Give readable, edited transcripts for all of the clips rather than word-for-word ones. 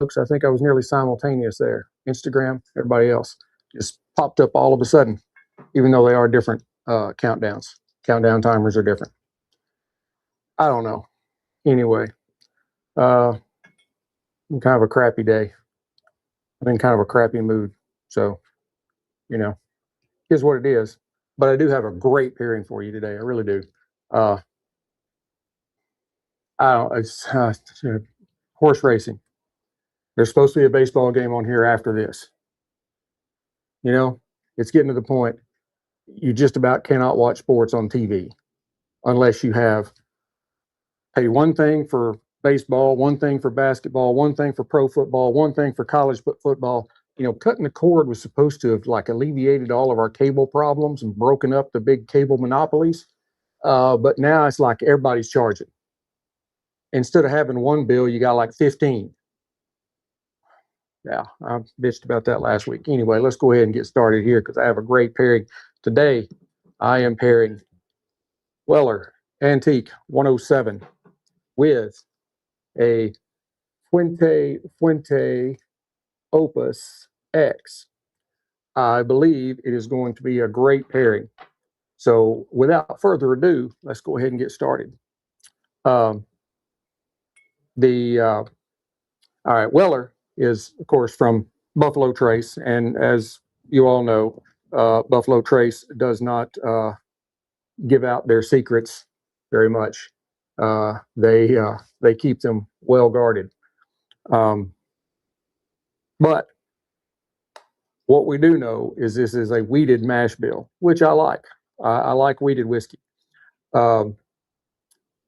folks. I think I was nearly simultaneous there. Instagram, everybody else just popped up all of a sudden, even though they are different countdowns. Countdown timers are different. I don't know. Anyway, kind of a crappy day. I'm in kind of a crappy mood. So, you know, here's what it is. But I do have a great pairing for you today. I really do. It's horse racing. There's supposed to be a baseball game on here after this. You know, it's getting to the point you just about cannot watch sports on TV unless you have pay one thing for baseball, one thing for basketball, one thing for pro football, one thing for college football. You know, cutting the cord was supposed to have like alleviated all of our cable problems and broken up the big cable monopolies. But now it's like everybody's charging. Instead of having one bill, you got like 15. Yeah, I bitched about that last week. Anyway, let's go ahead and get started here because I have a great pairing. Today, I am pairing Weller Antique 107 with a Fuente Fuente Opus X. I believe it is going to be a great pairing. So without further ado, let's go ahead and get started. All right, Weller is, of course, from Buffalo Trace. And as you all know, Buffalo Trace does not give out their secrets very much. They keep them well guarded. But what we do know is this is a wheated mash bill, which I like. I like wheated whiskey. And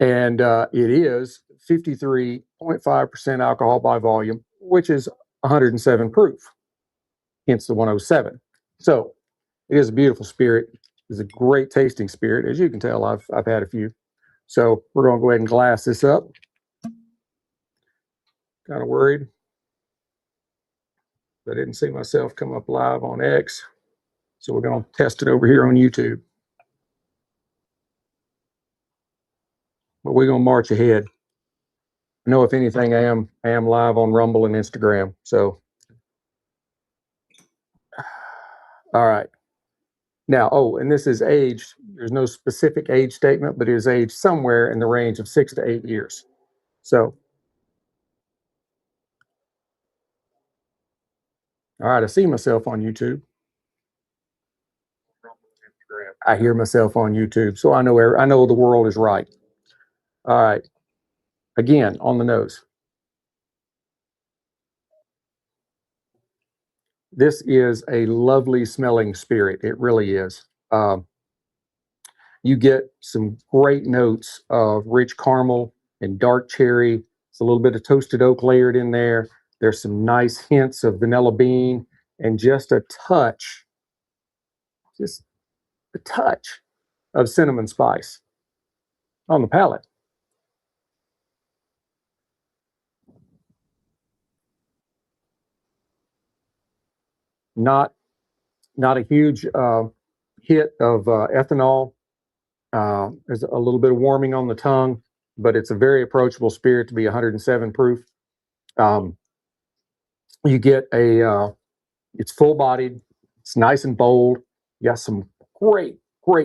it is 53.5% alcohol by volume, which is 107 proof, hence the 107. So it is a beautiful spirit. It's a great tasting spirit. As you can tell, I've had a few. So we're going to go ahead and glass this up. Kind of worried. I didn't see myself come up live on X. So we're going to test it over here on YouTube. But we're going to march ahead. I know if anything, I am live on Rumble and Instagram. So, all right. Now, and this is aged. There's no specific age statement, but it is aged somewhere in the range of 6 to 8 years. So, all right. I see myself on YouTube. I hear myself on YouTube, so I know the world is right. All right. Again, on the nose. This is a lovely smelling spirit. It really is. You get some great notes of rich caramel and dark cherry. It's a little bit of toasted oak layered in there. There's some nice hints of vanilla bean and just a touch of cinnamon spice on the palate. Not a huge hit of ethanol. There's a little bit of warming on the tongue, but it's a very approachable spirit to be 107 proof. You get it's full-bodied. It's nice and bold. You got some great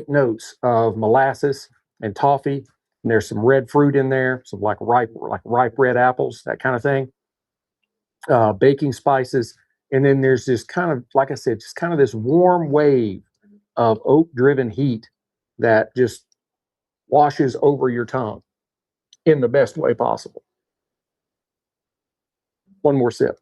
notes of molasses and toffee. And there's some red fruit in there, some like ripe red apples, that kind of thing. Baking spices. And then there's this kind of, like I said, just kind of this warm wave of oak-driven heat that just washes over your tongue in the best way possible. One more sip.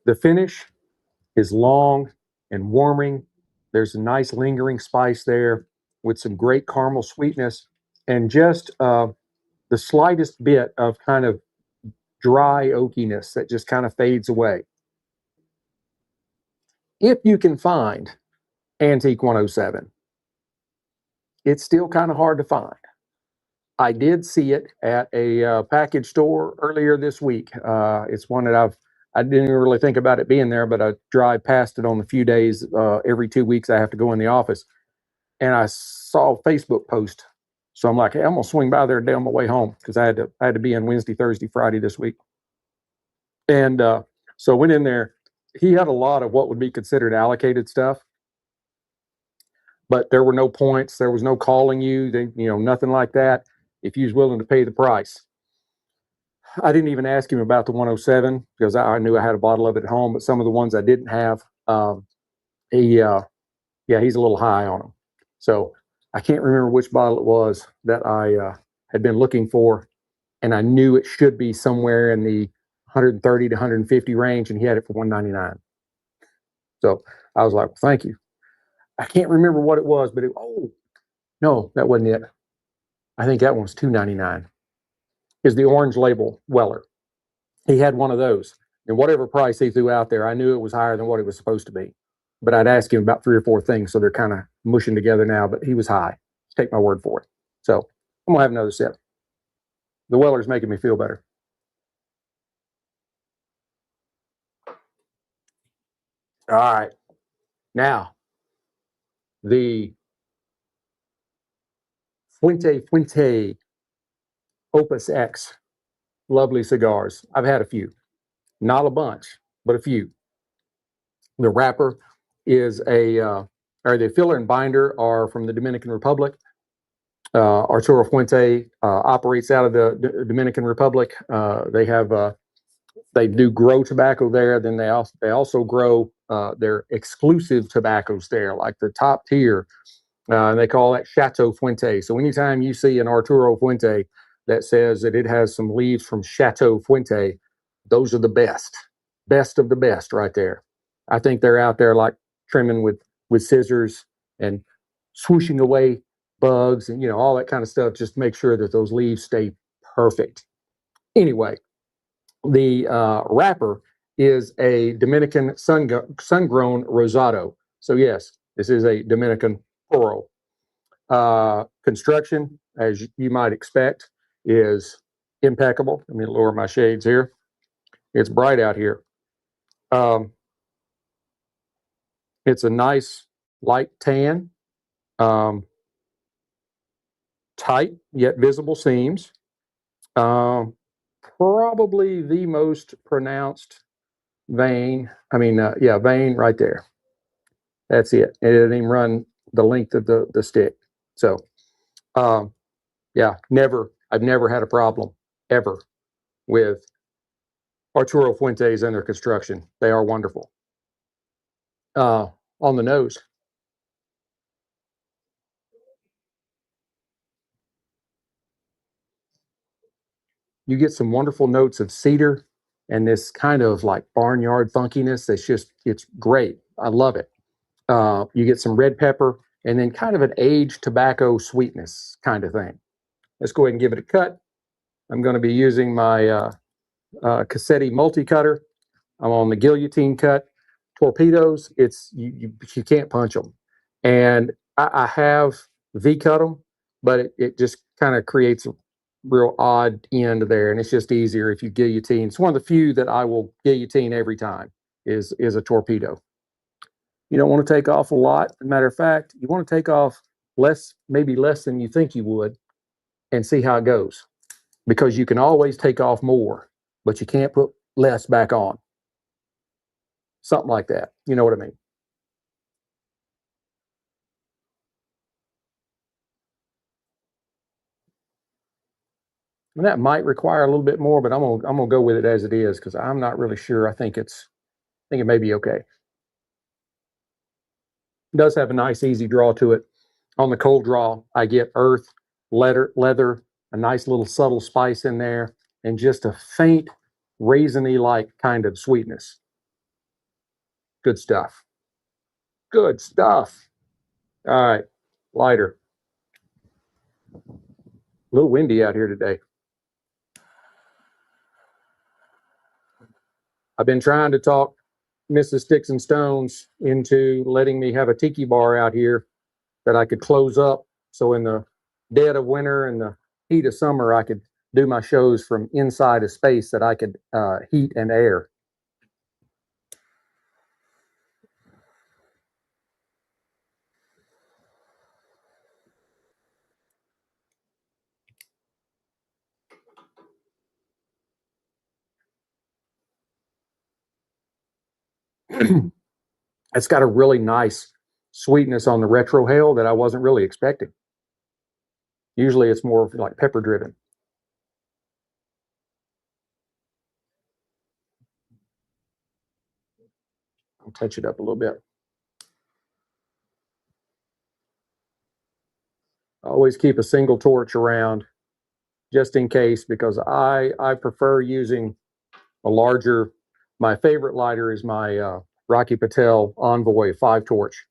The finish is long and warming. There's a nice lingering spice there with some great caramel sweetness and just the slightest bit of kind of dry oakiness that just kind of fades away. If you can find Antique 107, it's still kind of hard to find. I did see it at a package store earlier this week. It's one that I didn't really think about it being there, but I drive past it on the few days. Every 2 weeks, I have to go in the office. and I saw a Facebook post. So I'm like, hey, I'm gonna swing by there today on my way home because I had to be in Wednesday, Thursday, Friday this week. And so I went in there. He had a lot of what would be considered allocated stuff, but there were no points. There was no calling you. Nothing like that. If you was willing to pay the price. I didn't even ask him about the 107 because I knew I had a bottle of it at home. But some of the ones I didn't have, he's a little high on them. So I can't remember which bottle it was that I had been looking for, and I knew it should be somewhere in the 130 to 150 range, and he had it for 199. So I was like, well, thank you. I can't remember what it was, but no, that wasn't it. I think that one was 299. Is the orange label Weller. He had one of those. And whatever price he threw out there, I knew it was higher than what it was supposed to be. But I'd ask him about 3 or 4 things, so they're kind of mushing together now, but he was high. Take my word for it. So I'm going to have another sip. The Weller's making me feel better. All right. Now, the Fuente Fuente OpusX lovely cigars. I've had a few. Not a bunch, but a few. The wrapper is or the filler and binder are from the Dominican Republic. Arturo Fuente operates out of the Dominican Republic. They do grow tobacco there. Then they also grow their exclusive tobaccos there, like the top tier. They call that Chateau Fuente. So anytime you see an Arturo Fuente that says that it has some leaves from Chateau Fuente, those are the best of the best right there. I think they're out there like trimming with scissors and swooshing away bugs and all that kind of stuff. Just make sure that those leaves stay perfect. Anyway, the wrapper is a Dominican sun-grown Rosado. So yes, this is a Dominican Puro. Construction, as you might expect, is impeccable. Let me lower my shades here. It's bright out here. It's a nice light tan, tight yet visible seams. Probably the most pronounced vein. Vein right there. That's it. It didn't even run the length of the stick. So, I've never had a problem ever with Arturo Fuentes and their construction. They are wonderful. On the nose, you get some wonderful notes of cedar and this kind of like barnyard funkiness. It's great. I love it. You get some red pepper and then kind of an aged tobacco sweetness kind of thing. Let's go ahead and give it a cut. I'm going to be using my Cassetti multi-cutter. I'm on the guillotine cut. Torpedoes, you can't punch them. And I have V-cut them, but it just kind of creates a real odd end there, and it's just easier if you guillotine. It's one of the few that I will guillotine every time is a torpedo. You don't want to take off a lot. As a matter of fact, you want to take off maybe less than you think you would, and see how it goes. Because you can always take off more, but you can't put less back on. Something like that. You know what I mean? And that might require a little bit more, but I'm gonna go with it as it is because I'm not really sure. I think it may be okay. It does have a nice easy draw to it. On the cold draw, I get earth, leather, a nice little subtle spice in there, and just a faint raisiny like kind of sweetness. Good stuff. Good stuff. All right, lighter. A little windy out here today. I've been trying to talk Mrs. Sticks-n-Stonez into letting me have a tiki bar out here that I could close up. So in the dead of winter and the heat of summer, I could do my shows from inside a space that I could heat and air. It's got a really nice sweetness on the retrohale that I wasn't really expecting. Usually it's more like pepper driven. I'll touch it up a little bit. I always keep a single torch around just in case, because I prefer using a larger. My favorite lighter is my Rocky Patel Envoy 5-torch,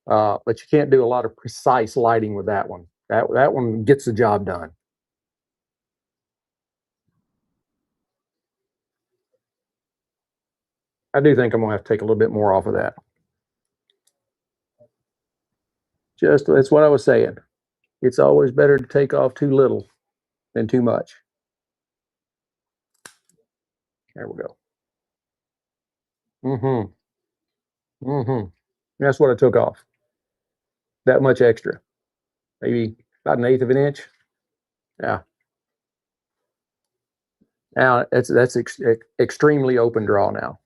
but you can't do a lot of precise lighting with that one. That one gets the job done. I do think I'm gonna have to take a little bit more off of that. Just that's what I was saying. It's always better to take off too little than too much. There we go. Mm-hmm. Mm-hmm. That's what I took off. That much extra. Maybe about 1/8 of an inch. Yeah. Now that's extremely open draw now.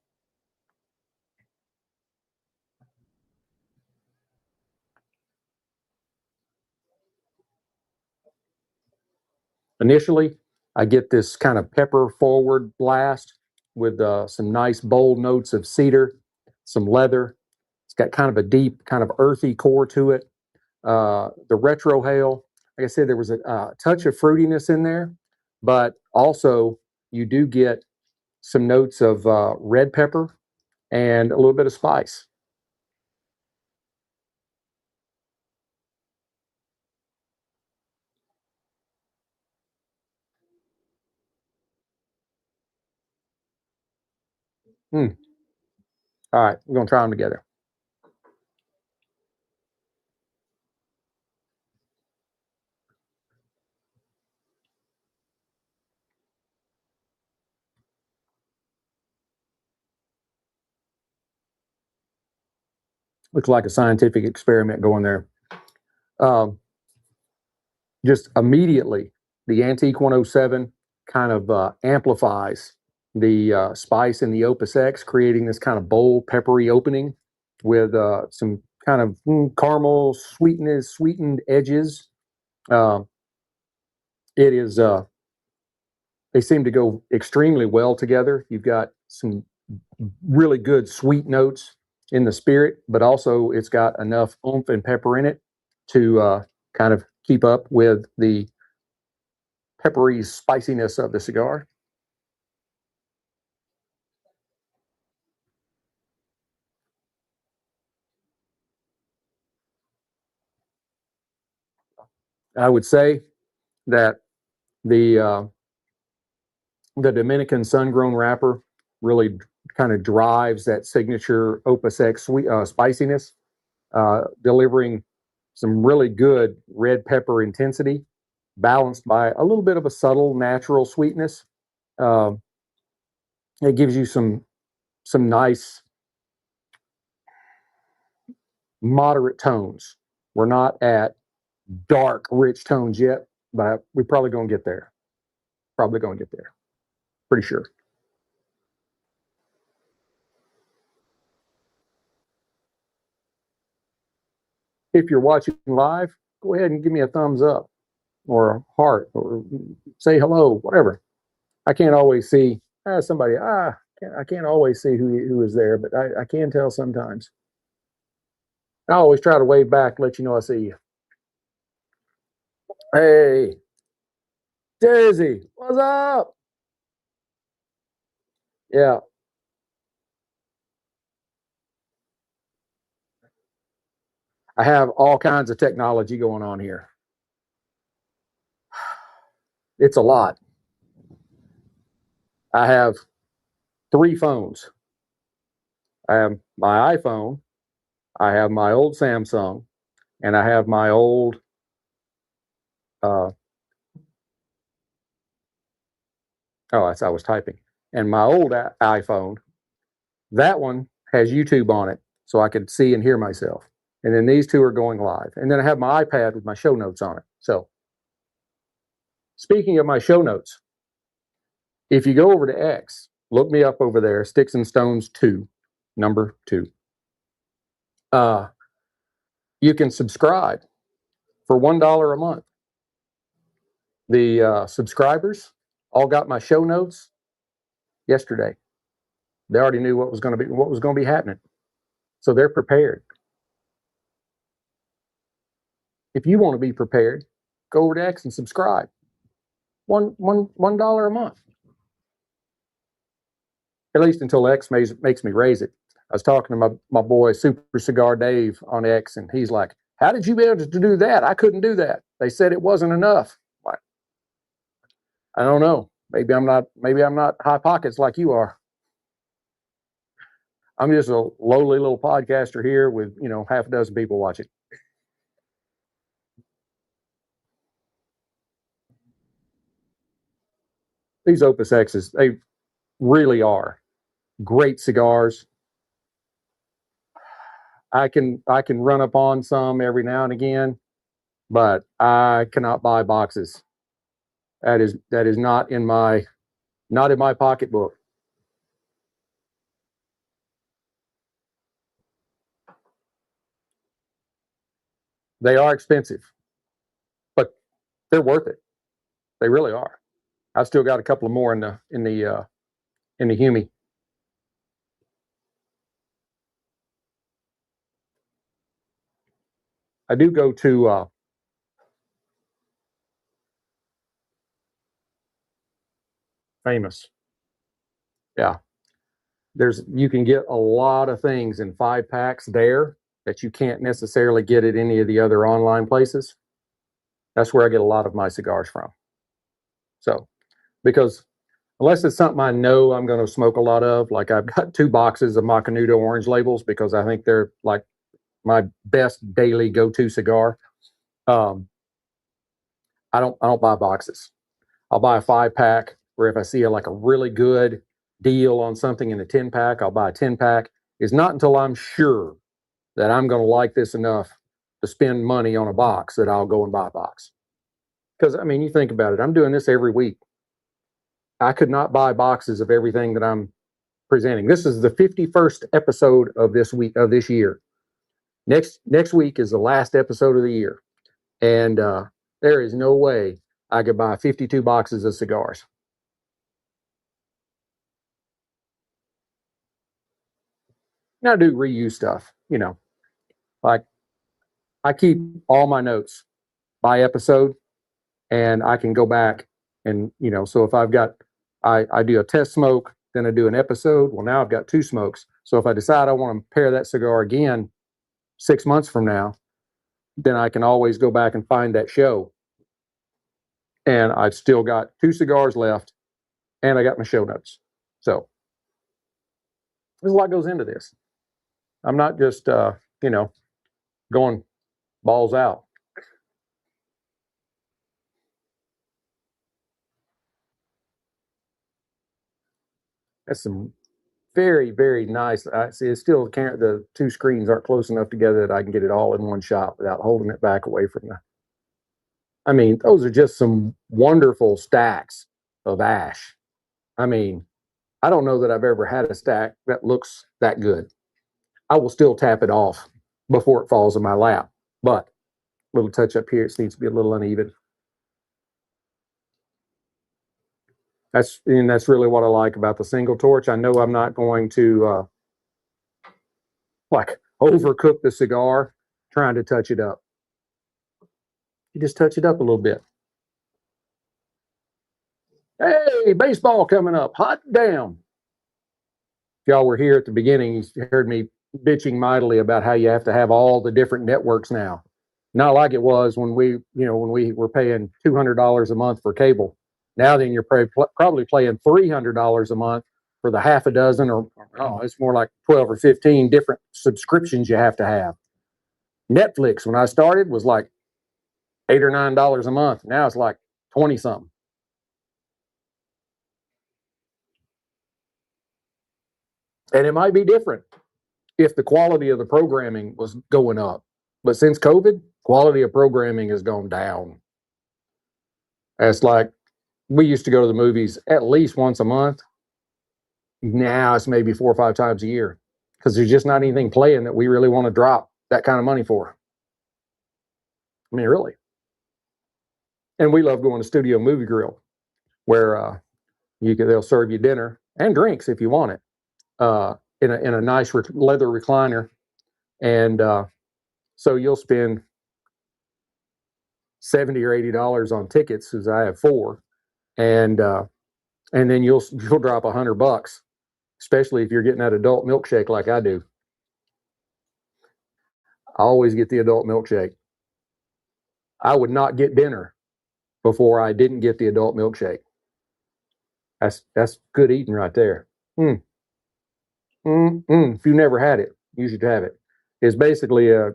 Initially, I get this kind of pepper forward blast with some nice bold notes of cedar, some leather. It's got kind of a deep, kind of earthy core to it. The retrohale, like I said, there was a touch of fruitiness in there, but also you do get some notes of red pepper and a little bit of spice. Mm. All right, we're gonna try them together. Looks like a scientific experiment going there. Um, just immediately, the Antique 107 kind of amplifies the spice in the OpusX, creating this kind of bold, peppery opening with some kind of caramel sweetness, sweetened edges. Uh, it is. They seem to go extremely well together. You've got some really good sweet notes in the spirit, but also it's got enough oomph and pepper in it to kind of keep up with the peppery spiciness of the cigar. I would say that the uh, the Dominican sun-grown wrapper really kind of drives that signature OpusX sweet spiciness, delivering some really good red pepper intensity, balanced by a little bit of a subtle natural sweetness. Uh, it gives you some nice moderate tones. We're not at dark, rich tones yet, but we're probably going to get there. Probably going to get there. Pretty sure. If you're watching live, go ahead and give me a thumbs up or a heart or say hello, whatever. I can't always see somebody. I can't always see who is there, but I can tell sometimes. I always try to wave back, let you know I see you. Hey, Daisy, what's up? Yeah, I have all kinds of technology going on here. It's a lot. I have 3 phones. I have my iPhone, I have my old Samsung, and I have my old uh, I was typing. And my old iPhone, that one has YouTube on it, so I could see and hear myself. And then these two are going live. And then I have my iPad with my show notes on it. So, speaking of my show notes, if you go over to X, look me up over there, Sticks-n-Stonez 2. number 2. You can subscribe for $1 a month. The subscribers all got my show notes yesterday. They already knew what was going to be happening, so they're prepared. If you want to be prepared, go over to X and subscribe. $1 a month, at least until X makes me raise it. I was talking to my boy Super Cigar Dave on X, and he's like, "How did you be able to do that? I couldn't do that. They said it wasn't enough." Like, I don't know. Maybe I'm not high pockets like you are. I'm just a lowly little podcaster here with, half a dozen people watching. These OpusXs, they really are great cigars. I can run up on some every now and again, but I cannot buy boxes. That is not in my pocketbook. They are expensive, but they're worth it. They really are. I've still got a couple of more in the Humi. I do go to Famous. Yeah. You can get a lot of things in 5-packs there that you can't necessarily get at any of the other online places. That's where I get a lot of my cigars from. So, because unless it's something I know I'm going to smoke a lot of, like I've got 2 boxes of Macanudo orange labels because I think they're like my best daily go-to cigar. I don't buy boxes. I'll buy a 5-pack, where if I see a really good deal on something in a 10-pack, I'll buy a 10-pack. It's not until I'm sure that I'm going to like this enough to spend money on a box that I'll go and buy a box. Because, you think about it, I'm doing this every week. I could not buy boxes of everything that I'm presenting. This is the 51st episode of this year. Next week is the last episode of the year. And there is no way I could buy 52 boxes of cigars. Now I do reuse stuff, like I keep all my notes by episode, and I can go back and, so if I've got, I do a test smoke, then I do an episode. Well, now I've got 2 smokes. So if I decide I want to pair that cigar again 6 months from now, then I can always go back and find that show. And I've still got 2 cigars left, and I got my show notes. So there's a lot goes into this. I'm not just, going balls out. That's some very, very nice. I see. It's still the 2 screens aren't close enough together that I can get it all in one shot without holding it back away from the. Those are just some wonderful stacks of ash. I don't know that I've ever had a stack that looks that good. I will still tap it off before it falls in my lap, but a little touch up here, it needs to be a little uneven. That's really what I like about the single torch. I know I'm not going to overcook the cigar trying to touch it up. You just touch it up a little bit. Hey, baseball coming up. Hot damn. If y'all were here at the beginning, you heard me bitching mightily about how you have to have all the different networks now. Not like it was when we were paying $200 a month for cable. Now then you're probably paying $300 a month for the half a dozen, or it's more like 12 or 15 different subscriptions you have to have. Netflix, when I started, was like $8 or $9 a month. Now it's like 20 something. And it might be different if the quality of the programming was going up. But since COVID, quality of programming has gone down. It's like we used to go to the movies at least once a month. Now it's maybe 4 or 5 times a year. because there's just not anything playing that we really want to drop that kind of money for. I mean, really. And we love going to Studio Movie Grill, where they'll serve you dinner and drinks if you want it, in a nice leather recliner, and so you'll spend $70 or $80 on tickets, as I have 4, and then you'll drop $100, especially if you're getting that adult milkshake like I do. I always get the adult milkshake. I would not get dinner before I didn't get the adult milkshake. That's good eating right there. If you never had it, you should have it. It's basically a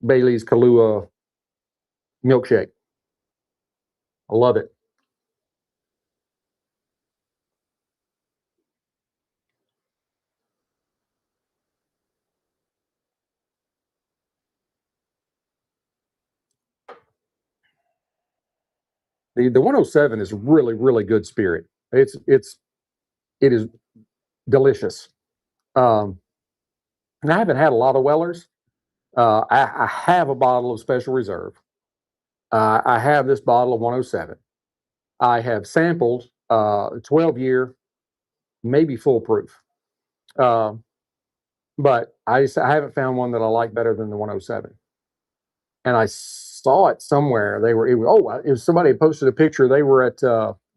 Bailey's Kahlua milkshake. I love it. The 107 is really, really good spirit. It is delicious. And I haven't had a lot of Wellers. I have a bottle of Special Reserve. I have this bottle of 107. I have sampled 12-year, maybe foolproof. But I haven't found one that I like better than the 107. And I saw it somewhere. It was somebody posted a picture. They were at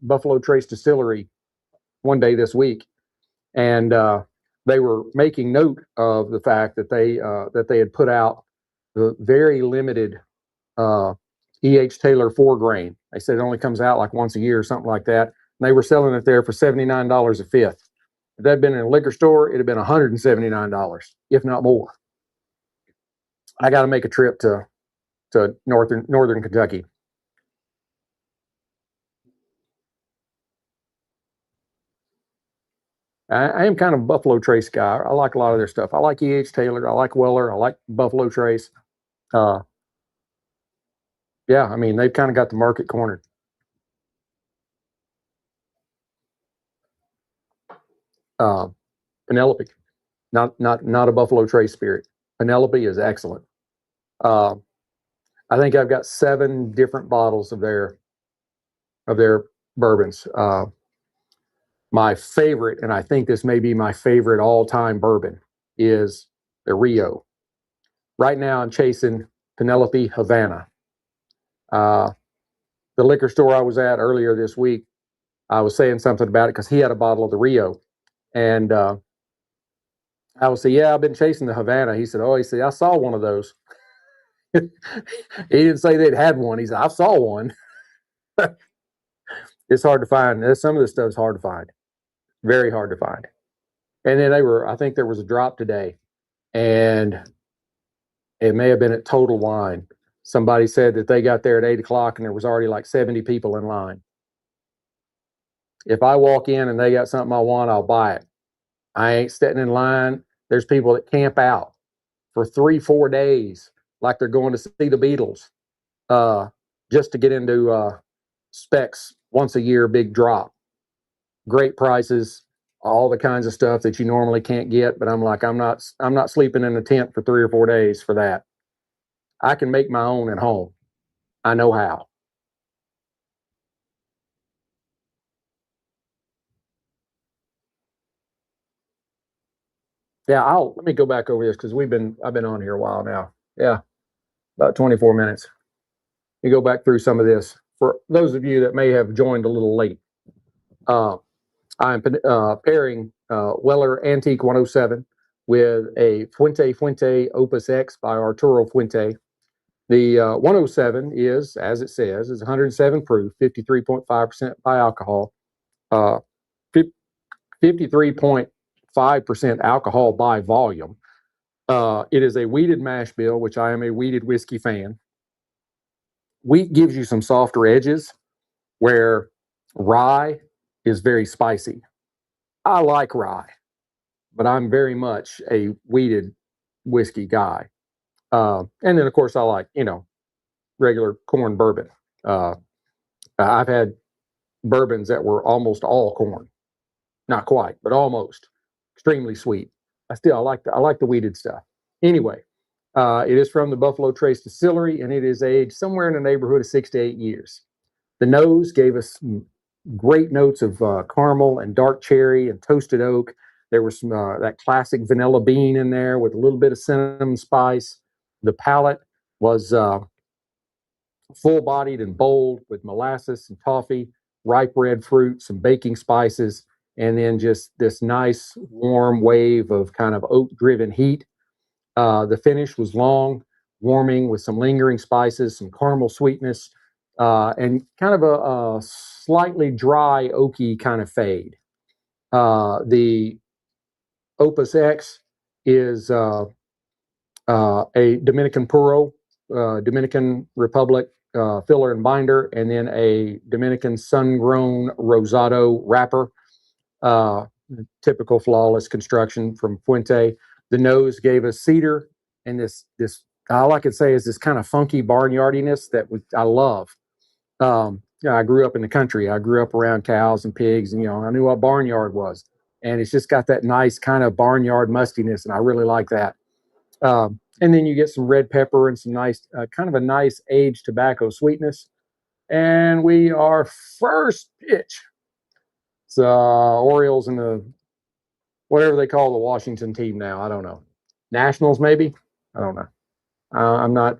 Buffalo Trace Distillery one day this week, and they were making note of the fact that they had put out the very limited E.H. Taylor 4-grain. They said it only comes out like once a year or something like that. And they were selling it there for $79 a fifth. If that had been in a liquor store, it'd have been $179, if not more. I got to make a trip to northern Kentucky. I am kind of a Buffalo Trace guy. I like a lot of their stuff. I like E.H. Taylor. I like Weller. I like Buffalo Trace. Yeah, I mean, they've kind of got the market cornered. Penelope, not a Buffalo Trace spirit. Penelope is excellent. I think I've got 7 different bottles of their bourbons. My favorite, and I think this may be my favorite all-time bourbon, is the Rio. Right now, I'm chasing Penelope Havana. The liquor store I was at earlier this week, I was saying something about it because he had a bottle of the Rio, and I was saying, "Yeah, I've been chasing the Havana." He said, I saw one of those." He didn't say they'd had one. He said, "I saw one." It's hard to find. Some of this stuff is hard to find. Very hard to find. And then I think there was a drop today, and it may have been at Total Wine. Somebody said that they got there at 8 o'clock and there was already like 70 people in line. If I walk in and they got something I want, I'll buy it. I ain't sitting in line. There's people that camp out for 3-4 days like they're going to see the Beatles, just to get into Specs once a year, big drop. Great prices, all the kinds of stuff that you normally can't get. But I'm like, I'm not sleeping in a tent for 3 or 4 days for that. I can make my own at home. I know how. Yeah, let me go back over this because I've been on here a while now. Yeah, about 24 minutes. You go back through some of this for those of you that may have joined a little late. I'm pairing Weller Antique 107 with a Fuente Fuente OpusX by Arturo Fuente. The 107 is, as it says, is 107 proof, 53.5% by alcohol, 53.5% alcohol by volume. It is a wheated mash bill, which I am a wheated whiskey fan. Wheat gives you some softer edges where rye is very spicy. I like rye, but I'm very much a wheated whiskey guy. And then, of course, I like, regular corn bourbon. I've had bourbons that were almost all corn. Not quite, but almost. Extremely sweet. I like the weeded stuff. Anyway, it is from the Buffalo Trace Distillery, and it is aged somewhere in the neighborhood of 6 to 8 years. The nose gave us some great notes of caramel and dark cherry and toasted oak. There was some that classic vanilla bean in there with a little bit of cinnamon spice. The palate was full-bodied and bold with molasses and toffee, ripe red fruit, some baking spices, and then just this nice warm wave of kind of oak-driven heat. The finish was long, warming with some lingering spices, some caramel sweetness, and kind of a slightly dry, oaky kind of fade. The OpusX is a Dominican Puro, Dominican Republic filler and binder, and then a Dominican sun-grown Rosado wrapper. Typical flawless construction from Fuente. The nose gave us cedar, and this all I could say is this kind of funky barnyardiness that I love. I grew up in the country. I grew up around cows and pigs, and I knew what barnyard was. And it's just got that nice kind of barnyard mustiness, and I really like that. And then you get some red pepper and some nice, kind of a nice aged tobacco sweetness. And we are first pitch. It's Orioles and the whatever they call the Washington team now. I don't know. Nationals, maybe. I don't know. I'm not.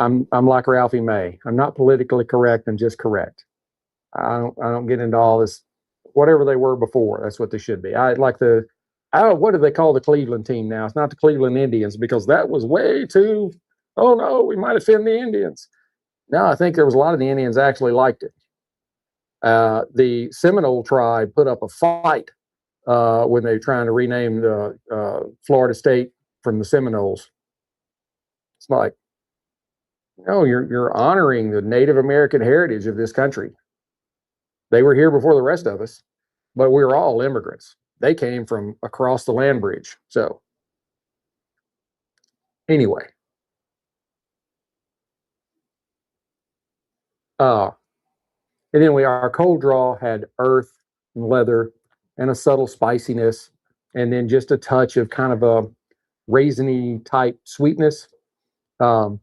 I'm like Ralphie May. I'm not politically correct. I'm just correct. I don't get into all this. Whatever they were before, that's what they should be. I like the. Oh, what do they call the Cleveland team now? It's not the Cleveland Indians because that was way too. Oh no, we might offend the Indians. No, I think there was a lot of the Indians actually liked it. The Seminole tribe put up a fight when they were trying to rename the Florida state from the Seminoles. It's like, no, you're honoring the Native American heritage of this country. They were here before the rest of us, but we were all immigrants. They came from across the land bridge. So anyway, and then our cold draw had earth and leather and a subtle spiciness, and then just a touch of kind of a raisiny type sweetness. And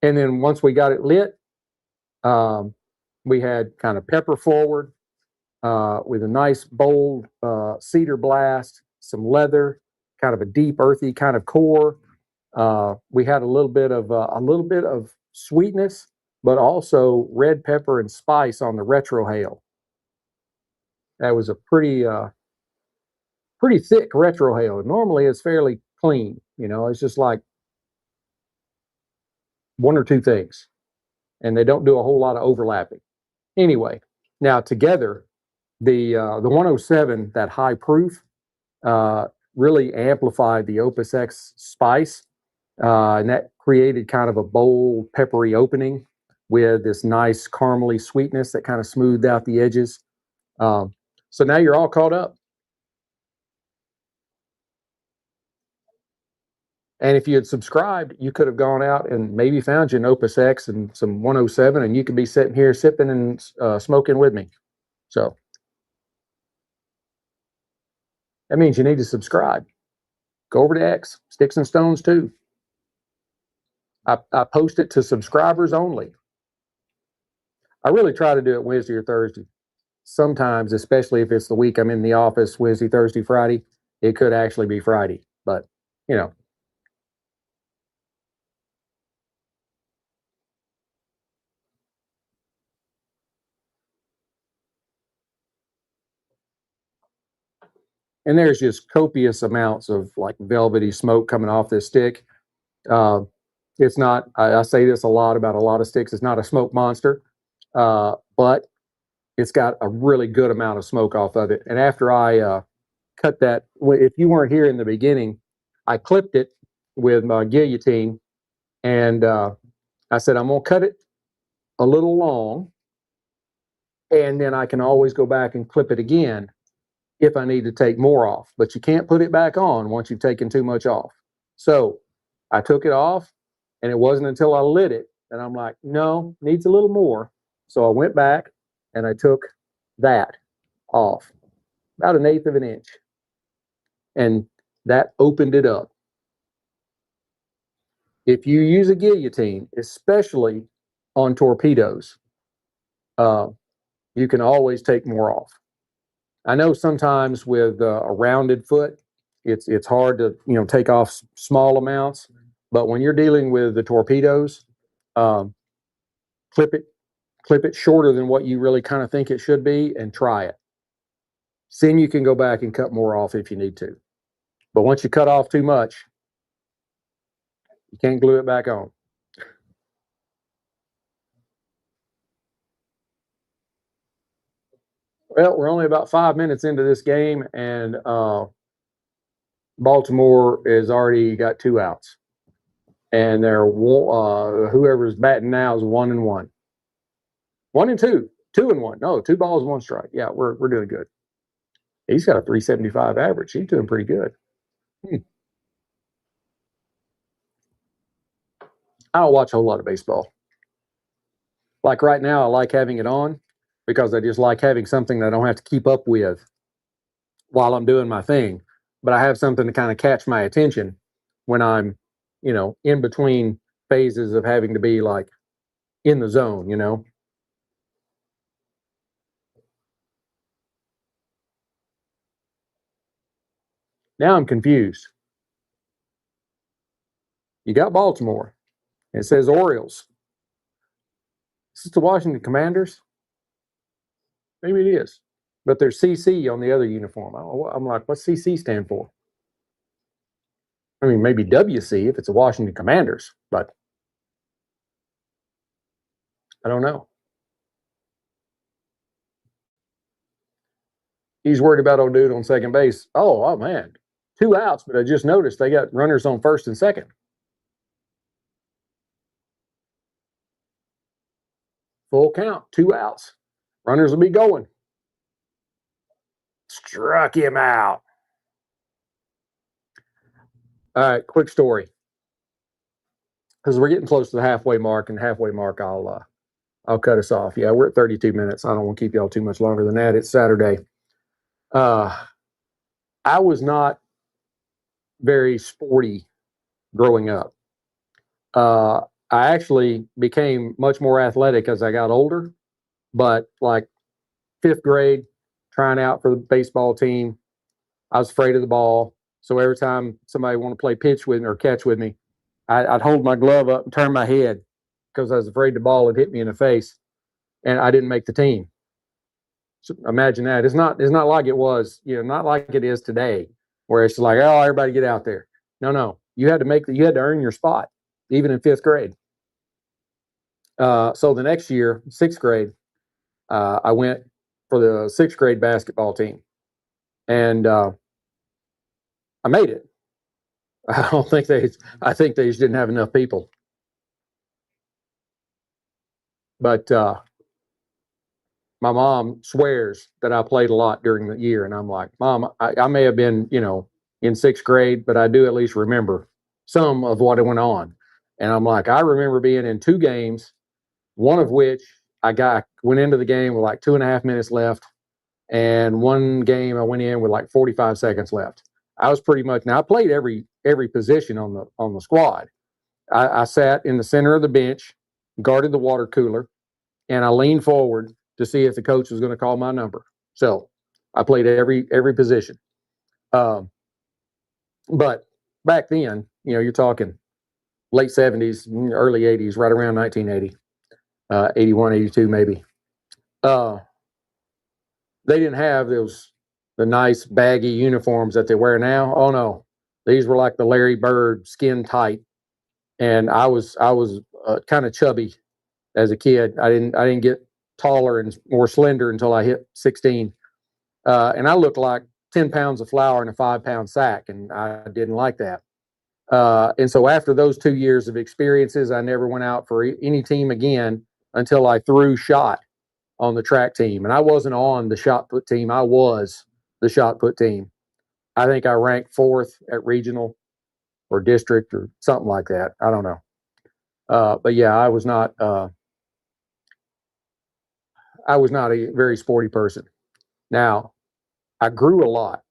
then once we got it lit, we had kind of pepper forward with a nice bold cedar blast, some leather, kind of a deep earthy kind of core. We had a little bit of sweetness, but also red pepper and spice on the retrohale. That was a pretty thick retrohale. Normally it's fairly clean, it's just like one or two things, and they don't do a whole lot of overlapping. Anyway, now together, the 107, that high proof, really amplified the OpusX spice, and that created kind of a bold, peppery opening with this nice caramely sweetness that kind of smoothed out the edges. So now you're all caught up. And if you had subscribed, you could have gone out and maybe found you an OpusX and some 107, and you could be sitting here sipping and smoking with me. So that means you need to subscribe. Go over to X, Sticks-n-Stonez too. I post it to subscribers only. I really try to do it Wednesday or Thursday. Sometimes, especially if it's the week I'm in the office, Wednesday, Thursday, Friday, it could actually be Friday. But, And there's just copious amounts of like velvety smoke coming off this stick. It's not, I say this a lot about a lot of sticks, it's not a smoke monster, but it's got a really good amount of smoke off of it. And after I cut that, if you weren't here in the beginning, I clipped it with my guillotine, and I said, I'm going to cut it a little long, and then I can always go back and clip it again if I need to take more off. But you can't put it back on once you've taken too much off. So I took it off, and it wasn't until I lit it that I'm like, no, needs a little more. So I went back and I took that off, about 1/8 of an inch. And that opened it up. If you use a guillotine, especially on torpedoes, you can always take more off. I know sometimes with a rounded foot, it's hard to take off small amounts, but when you're dealing with the torpedoes, um, clip it shorter than what you really kind of think it should be, and try it. Then you can go back and cut more off if you need to. But once you cut off too much, you can't glue it back on. Well, we're only about 5 minutes into this game, and Baltimore has already got 2 outs, and they're whoever's batting now is 1-1, 1-2, 2-1. No, 2 balls, 1 strike. Yeah, we're doing good. He's got a 375 average. He's doing pretty good. I don't watch a whole lot of baseball. Like right now, I like having it on because I just like having something that I don't have to keep up with while I'm doing my thing. But I have something to kind of catch my attention when I'm, in between phases of having to be like in the zone, Now I'm confused. You got Baltimore. It says Orioles. Is this the Washington Commanders? Maybe it is. But there's CC on the other uniform. I'm like, what's CC stand for? I mean, maybe WC if it's the Washington Commanders, but I don't know. He's worried about old dude on second base. Oh man, 2 outs, but I just noticed they got runners on first and second. Full count, 2 outs. Runners will be going. Struck him out. All right, quick story. Because we're getting close to the halfway mark, and halfway mark, I'll cut us off. Yeah, we're at 32 minutes. I don't want to keep y'all too much longer than that. It's Saturday. I was not very sporty growing up. I actually became much more athletic as I got older, but like 5th grade, trying out for the baseball team, I was afraid of the ball. So every time somebody wanted to play pitch with me or catch with me, I'd hold my glove up and turn my head because I was afraid the ball would hit me in the face, and I didn't make the team. So imagine that. It's not like it was, not like it is today, where it's like, oh, everybody get out there. No. You had to earn your spot, even in 5th grade. So the next year, 6th grade, I went for the 6th grade basketball team, and I made it. I think they just didn't have enough people. But my mom swears that I played a lot during the year, and I'm like, Mom, I may have been, in 6th grade, but I do at least remember some of what went on. And I'm like, I remember being in 2 games, one of which went into the game with like 2.5 minutes left, and one game I went in with like 45 seconds left. I was pretty much, now I played every position on the squad. I sat in the center of the bench, guarded the water cooler, and I leaned forward to see if the coach was going to call my number. So I played every position. But back then, you're talking late 70s, early 80s, right around 1980, 81, 82 maybe. They didn't have the nice baggy uniforms that they wear now. Oh no, these were like the Larry Bird skin tight, and I was kind of chubby as a kid. I didn't get taller and more slender until I hit 16, and I looked like 10 pounds of flour in a 5-pound sack, and I didn't like that. And so after those 2 years of experiences, I never went out for any team again until I threw shot on the track team. And I wasn't on the shot put team. I was the shot put team. I think I ranked 4th at regional or district or something like that. I don't know. But yeah, I was not a very sporty person. Now, I grew a lot,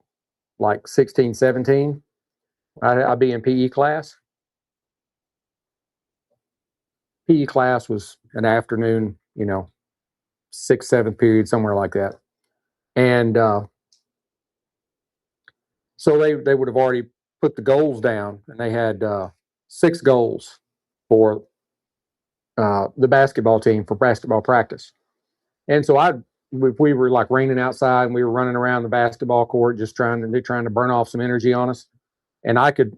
like 16, 17. I'd be in PE class. PE class was an afternoon, 6th, 7th period, somewhere like that. And so they would have already put the goals down, and they had 6 goals for the basketball team for basketball practice. And so we were like raining outside, and we were running around the basketball court, just trying to burn off some energy on us. And I could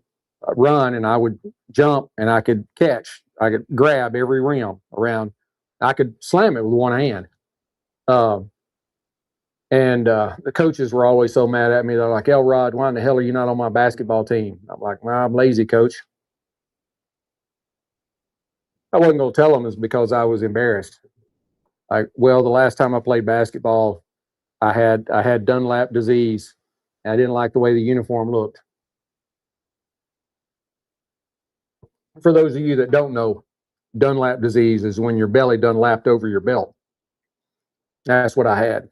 run, and I would jump, and I could catch, I could grab every rim around. I could slam it with one hand. And the coaches were always so mad at me. They're like, "Elrod, why in the hell are you not on my basketball team?" I'm like, "Well, I'm lazy, coach." I wasn't going to tell them is because I was embarrassed. Like, well, the last time I played basketball, I had Dunlap disease. And I didn't like the way the uniform looked. For those of you that don't know, Dunlap disease is when your belly Dunlapped over your belt. That's what I had.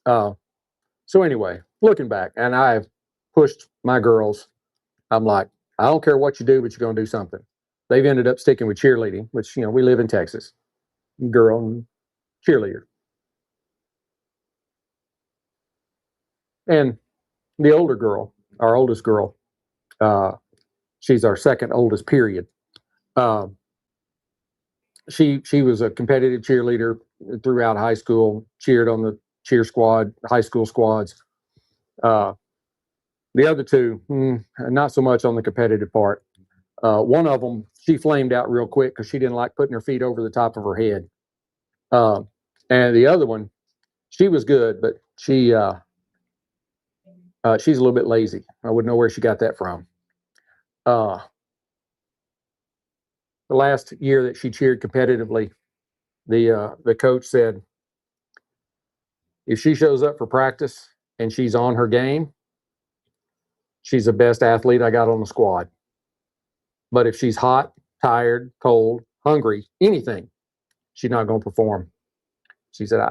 So anyway, looking back, and I've pushed my girls. I'm like, I don't care what you do, but you're going to do something. They've ended up sticking with cheerleading, which, we live in Texas. Girl and cheerleader. And the older girl, our oldest girl, she's our second oldest period. She was a competitive cheerleader throughout high school, cheered on the cheer squad, high school squads. The other two, not so much on the competitive part. One of them, she flamed out real quick because she didn't like putting her feet over the top of her head. And the other one, she was good, but she's a little bit lazy. I wouldn't know where she got that from. The last year that she cheered competitively, the coach said, if she shows up for practice and she's on her game, she's the best athlete I got on the squad. But if she's hot, tired, cold, hungry, anything, she's not going to perform. She said,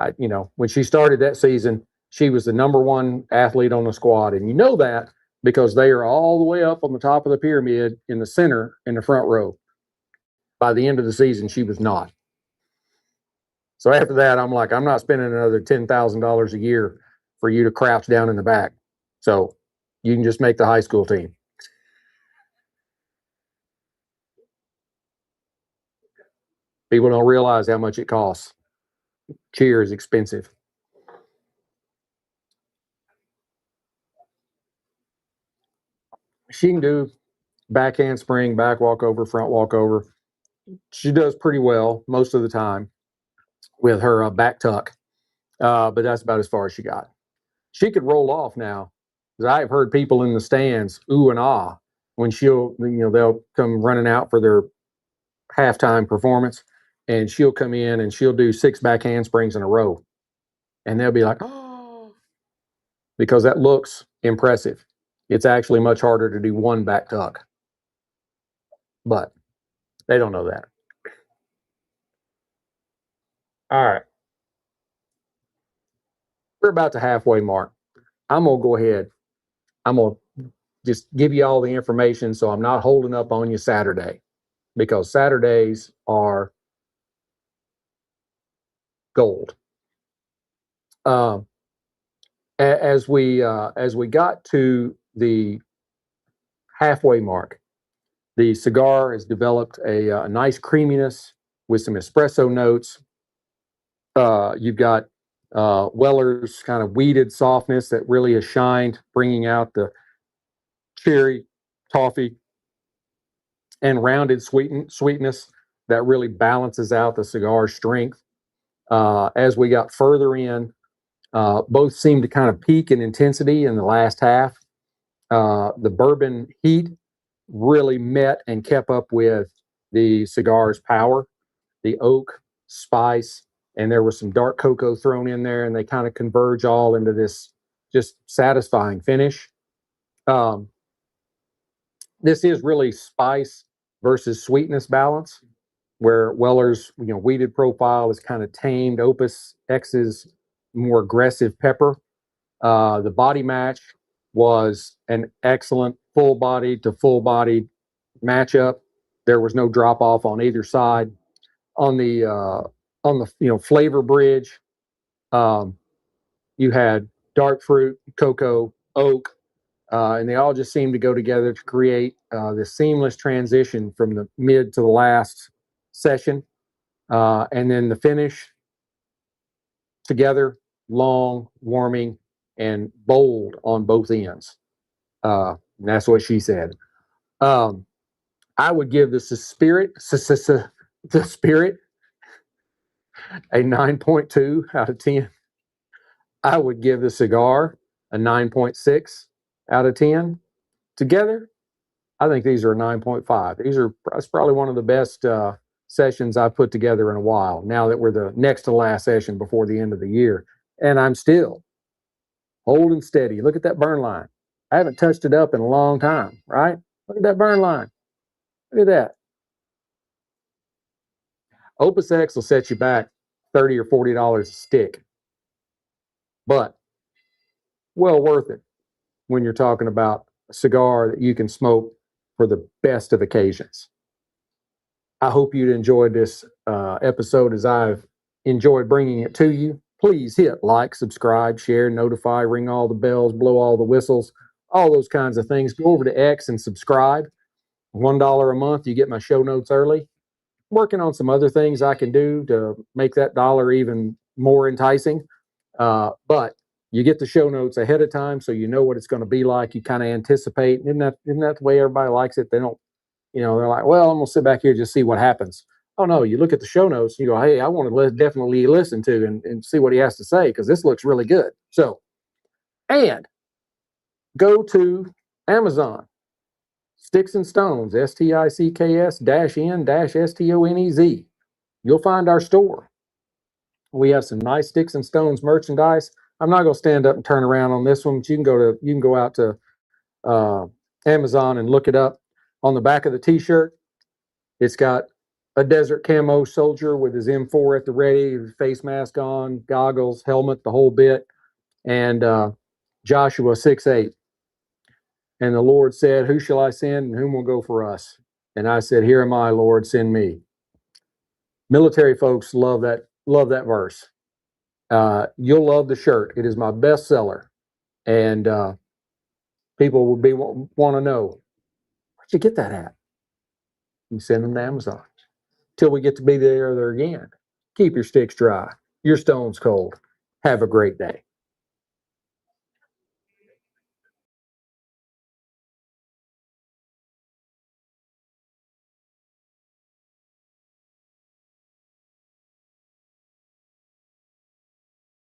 when she started that season, she was the number 1 athlete on the squad. And you know that because they are all the way up on the top of the pyramid in the center in the front row. By the end of the season, she was not. So after that, I'm like, I'm not spending another $10,000 a year for you to crouch down in the back. So you can just make the high school team. People don't realize how much it costs. Cheer is expensive. She can do back handspring, back walkover, front walkover. She does pretty well most of the time with her back tuck, but that's about as far as she got. She could roll off now. I've heard people in the stands ooh and ah when they'll come running out for their halftime performance, and she'll come in and she'll do 6 back handsprings in a row, and they'll be like, oh, because that looks impressive. It's actually much harder to do 1 back tuck, but they don't know that. All right. We're about the halfway mark. I'm going to go ahead. I'm going to just give you all the information so I'm not holding up on you Saturday, because Saturdays are gold. As we got to the halfway mark, the cigar has developed a nice creaminess with some espresso notes. You've got Weller's kind of weeded softness that really has shined, bringing out the cherry, toffee, and rounded sweetness that really balances out the cigar's strength. As we got further in, both seemed to kind of peak in intensity in the last half. The bourbon heat really met and kept up with the cigar's power. The oak, spice, and there was some dark cocoa thrown in there, and they kind of converge all into this just satisfying finish. This is really spice versus sweetness balance, where Weller's weeded profile is kind of tamed. OpusX's more aggressive pepper. The body match was an excellent full-bodied to full-bodied matchup. There was no drop off on either side. On the flavor bridge, you had dark fruit, cocoa, oak, and they all just seemed to go together to create this seamless transition from the mid to the last session. And then the finish together, long, warming, and bold on both ends. And that's what she said. I would give the spirit a 9.2 out of 10. I would give the cigar a 9.6 out of 10. Together, I think these are a 9.5. That's probably one of the best sessions I've put together in a while, now that we're the next to last session before the end of the year. And I'm still holding steady. Look at that burn line. I haven't touched it up in a long time, right? Look at that burn line. Look at that. OpusX will set you back $30 or $40 a stick, but well worth it when you're talking about a cigar that you can smoke for the best of occasions. I hope you'd enjoyed this episode as I've enjoyed bringing it to you. Please hit like, subscribe, share, notify, ring all the bells, blow all the whistles, all those kinds of things. Go over to X and subscribe. $1 a month, you get my show notes early. Working on some other things I can do to make that dollar even more enticing. But you get the show notes ahead of time, so you know what it's going to be like. You kind of anticipate. Isn't that the way everybody likes it? They don't, they're like, well, I'm going to sit back here and just see what happens. Oh, no, you look at the show notes and you go, hey, I want to definitely listen to and see what he has to say because this looks really good. So, and go to Amazon. Sticks-n-Stonez, STICKS-N-STONEZ. You'll find our store. We have some nice Sticks-n-Stonez merchandise. I'm not going to stand up and turn around on this one, but you can go out to Amazon and look it up. On the back of the t-shirt, it's got a desert camo soldier with his M4 at the ready, face mask on, goggles, helmet, the whole bit, and Joshua 6:8. And the Lord said, who shall I send and whom will go for us? And I said, here am I, Lord, send me. Military folks love that verse. You'll love the shirt. It is my best seller. And people will want to know, where'd you get that at? You send them to Amazon. Till we get to be there again. Keep your sticks dry, your stones cold. Have a great day.